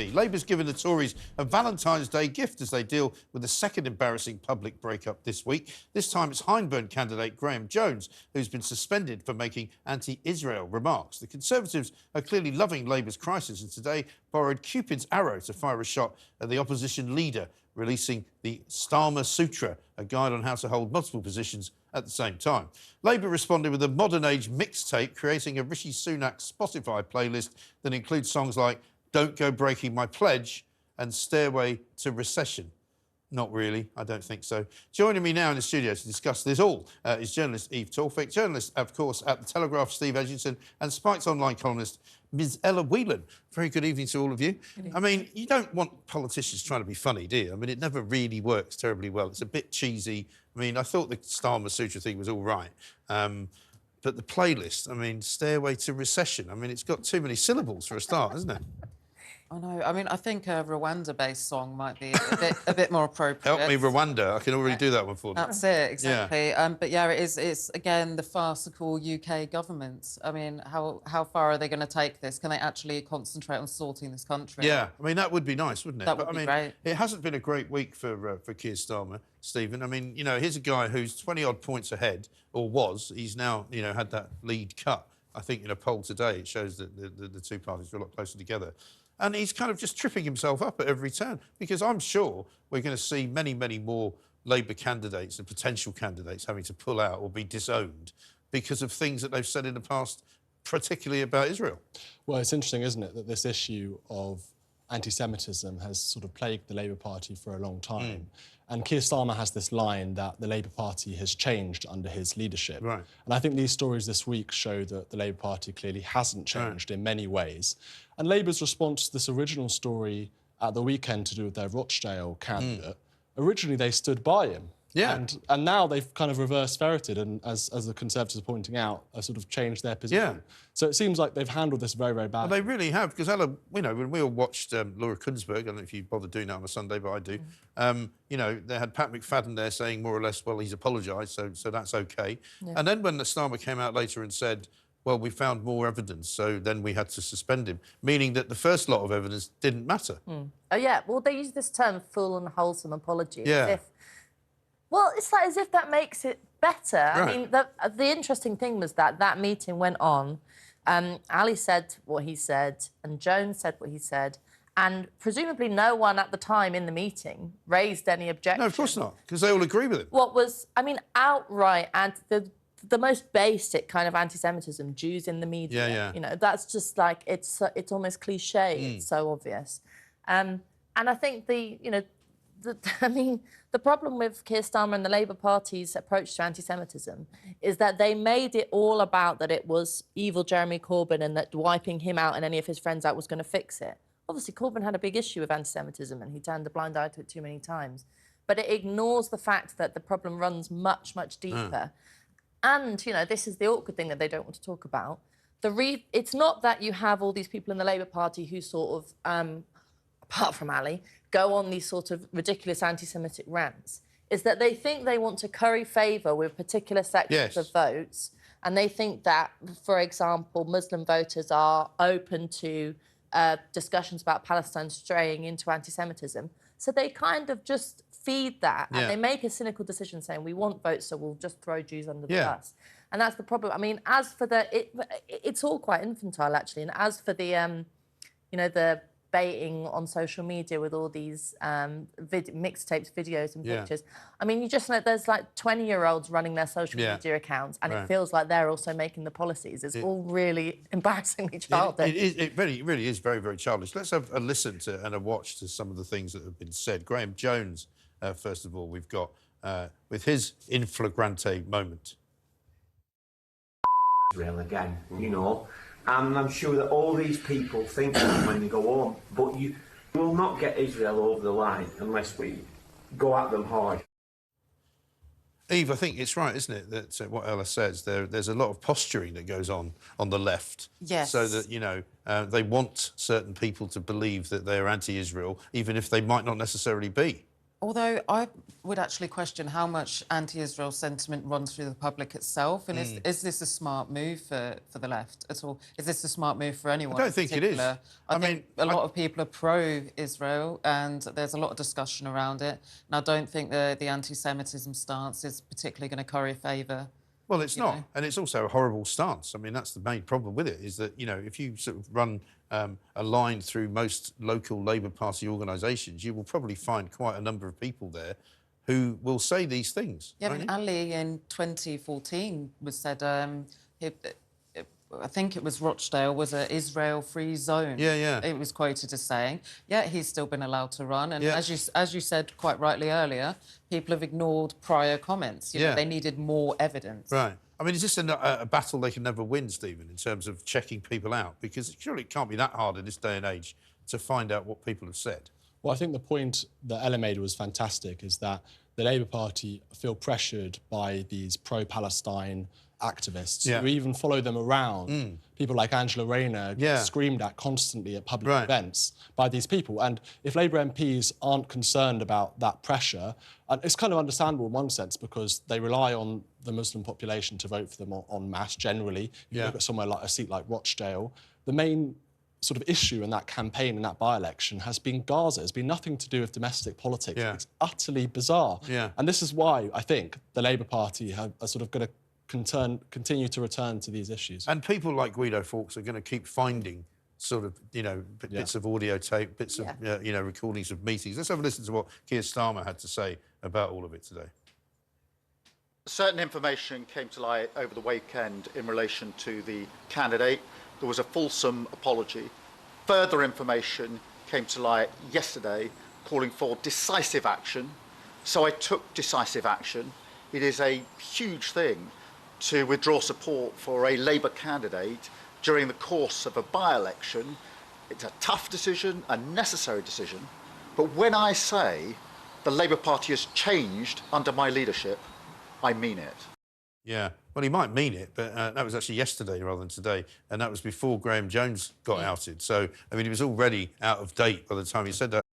Ali. Labour's given the Tories a Valentine's Day gift as they deal with the second embarrassing public breakup this week. This time it's Hyndburn candidate Graham Jones who's been suspended for making anti-Israel remarks. The Conservatives are clearly loving Labour's crisis and today borrowed Cupid's arrow to fire a shot at the opposition leader, releasing the Starmer Sutra, a guide on how to hold multiple positions at the same time. Labour responded with a modern-age mixtape, creating a Rishi Sunak Spotify playlist that includes songs like Don't Go Breaking My Pledge and Stairway to Recession. Not really, I don't think so. Joining me now in the studio to discuss this all is journalist Eve Tawfick, journalist, of course, at the Telegraph, Steve Edginton, and Spike's online columnist, Ms. Ella Whelan. Very good evening to all of you. I mean, you don't want politicians trying to be funny, do you? I mean, it never really works terribly well. It's a bit cheesy. I mean, I thought the Starmer Sutra thing was all right. But the playlist, I mean, Stairway to Recession, I mean, it's got too many syllables for a start, hasn't it? I know. I mean, I think a Rwanda-based song might be a bit more appropriate. Help me, Rwanda. I can already do that one for them. That's it, exactly. Yeah. But yeah, it's again the farcical UK government. I mean, how far are they going to take this? Can they actually concentrate on sorting this country? Yeah, I mean that would be nice, wouldn't it? That would be great. It hasn't been a great week for Keir Starmer, Stephen. I mean, you know, here's a guy who's 20-odd points ahead, or was. He's now, you know, had that lead cut. I think in a poll today it shows that the two parties are a lot closer together. And he's kind of just tripping himself up at every turn because I'm sure we're going to see many, many more Labour candidates and potential candidates having to pull out or be disowned because of things that they've said in the past, particularly about Israel. Well, it's interesting, isn't it, that this issue of anti-Semitism has sort of plagued the Labour Party for a long time. And Keir Starmer has this line that the Labour Party has changed under his leadership. Right. And I think these stories this week show that the Labour Party clearly hasn't changed in many ways. And Labour's response to this original story at the weekend to do with their Rochdale candidate, originally they stood by him. Yeah. And now they've kind of reverse-ferreted and, as the Conservatives are pointing out, have sort of changed their position. Yeah. So it seems like they've handled this very, very badly. Well, they really have, because Ella, you know, when we all watched Laura Kunsberg, I don't know if you bother doing that on a Sunday, but I do, you know, they had Pat McFadden there saying more or less, well, he's apologised, so that's OK. Yeah. And then when the Starmer came out later and said, well, we found more evidence, so then we had to suspend him, meaning that the first lot of evidence didn't matter. Oh, yeah, well, they use this term, full and wholesome apology. Yeah. Well, it's like as if that makes it better. Right. I mean, the interesting thing was that meeting went on. Ali said what he said, and Jones said what he said, and presumably no one at the time in the meeting raised any objection. No, of course not, because they all agree with him. What was, I mean, outright, and the most basic kind of anti-Semitism, Jews in the media. Yeah. You know, that's just like, it's almost cliche. It's so obvious. And I think the problem with Keir Starmer and the Labour Party's approach to anti-Semitism is that they made it all about that it was evil Jeremy Corbyn and that wiping him out and any of his friends out was going to fix it. Obviously, Corbyn had a big issue with anti-Semitism and he turned a blind eye to it too many times. But it ignores the fact that the problem runs much, much deeper. And, you know, this is the awkward thing that they don't want to talk about. It's not that you have all these people in the Labour Party who sort of, apart from Ali, go on these sort of ridiculous anti-Semitic rants, is that they think they want to curry favour with particular sections of votes, and they think that, for example, Muslim voters are open to discussions about Palestine straying into anti-Semitism. So they kind of just feed that, and they make a cynical decision saying, we want votes, so we'll just throw Jews under the bus. And that's the problem. I mean, as for it's all quite infantile, actually, and as for the, you know, the baiting on social media with all these mixtapes, videos and pictures. I mean, you just know there's like 20-year-olds running their social media accounts and it feels like they're also making the policies. It's all really embarrassingly childish. It really is very, very childish. Let's have a listen to and a watch to some of the things that have been said. Graham Jones, first of all, we've got with his in flagrante moment. Israel again, you know. And I'm sure that all these people think that when they go home. But you will not get Israel over the line unless we go at them hard. Eve, I think it's right, isn't it, that what Ella says, there's a lot of posturing that goes on the left. Yes. So that, you know, they want certain people to believe that they're anti-Israel, even if they might not necessarily be. Although I would actually question how much anti-Israel sentiment runs through the public itself, and is this a smart move for the left at all? Is this a smart move for anyone? I don't think it is. I think a lot of people are pro-Israel, and there's a lot of discussion around it. And I don't think the anti-Semitism stance is particularly going to curry favour. Well, it's not, and it's also a horrible stance. I mean, that's the main problem with it, is that, you know, if you sort of run a line through most local Labour Party organisations, you will probably find quite a number of people there who will say these things. Yeah, I mean, Ali in 2014 was said, I think it was Rochdale was an Israel-free zone. Yeah, yeah. It was quoted as saying, yeah, he's still been allowed to run. And yeah. as you said quite rightly earlier, people have ignored prior comments. You know, they needed more evidence. Right. I mean, is this a battle they can never win, Stephen, in terms of checking people out? Because surely it can't be that hard in this day and age to find out what people have said. Well, I think the point that Ella made was fantastic, is that the Labour Party feel pressured by these pro-Palestine activists who even follow them around. People like Angela Rayner screamed at constantly at public events by these people. And if Labour MPs aren't concerned about that pressure, and it's kind of understandable in one sense, because they rely on the Muslim population to vote for them en masse generally. If you look at somewhere like a seat like Rochdale, the main sort of issue in that campaign, in that by-election, has been Gaza. It's been nothing to do with domestic politics. It's utterly bizarre. And this is why I think the Labour Party are sort of going to continue to return to these issues. And people like Guido Fawkes are going to keep finding sort of, you know, bits of audio tape, bits of, you know, recordings of meetings. Let's have a listen to what Keir Starmer had to say about all of it today. Certain information came to light over the weekend in relation to the candidate. There was a fulsome apology. Further information came to light yesterday calling for decisive action. So I took decisive action. It is a huge thing to withdraw support for a Labour candidate during the course of a by-election. It's a tough decision, a necessary decision. But when I say the Labour Party has changed under my leadership, I mean it. Yeah, well, he might mean it, but that was actually yesterday rather than today, and that was before Graham Jones got outed. So, I mean, he was already out of date by the time he said that.